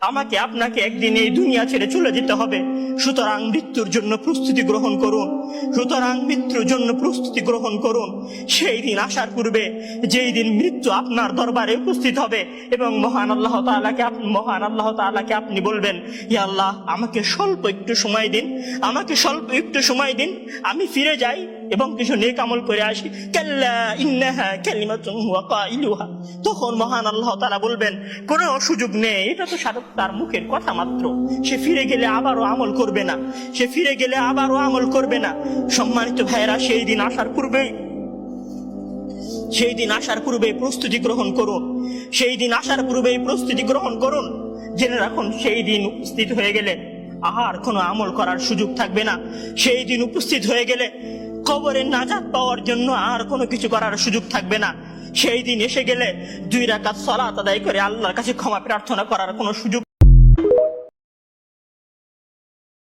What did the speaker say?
আমাকে আপনাকে একদিন এই দুনিয়া ছেড়ে চলে যেতে হবে। সুতরাং মৃত্যুর জন্য প্রস্তুতি গ্রহণ করুন, সুতরাং মৃত্যুর জন্য প্রস্তুতি গ্রহণ করুন। সেই দিন আসার পূর্বে, যেই দিন মৃত্যু আপনার দরবারে উপস্থিত হবে এবং মহান আল্লাহ তাআলাকে আপনি বলবেন, ইয়া আল্লাহ, আমাকে স্বল্প একটু সময় দিন, আমাকে স্বল্প একটু সময় দিন, আমি ফিরে যাই এবং কিছু নেক আমল করে আসি। কাল্লা ইন্নাহা কালিমাতুন হুয়া কাইলুহা। তখন মহান আল্লাহ তাআলা বলবেন, কোনো সুযোগ নেই, এটা তো তার মুখের কথা মাত্র, সে ফিরে গেলে আবারও আমল করবে না, সে ফিরে গেলে আবারও আমল করবে না। সম্মানিত ভাইয়েরা, সেই দিন আসার পূর্বেই প্রস্তুতি গ্রহণ করুন, সেই দিন আসার পূর্বেই প্রস্তুতি গ্রহণ করুন। জেনে রাখুন, সেই দিন উপস্থিত হয়ে গেলে আর কোনো আমল করার সুযোগ থাকবে না। সেই দিন উপস্থিত হয়ে গেলে কবরের নাজাত পাওয়ার জন্য আর কোনো কিছু করার সুযোগ থাকবে না। সেই দিন এসে গেলে 2 রাকাত সালাত আদায় করে আল্লাহর কাছে ক্ষমা প্রার্থনা করার কোনো সুযোগ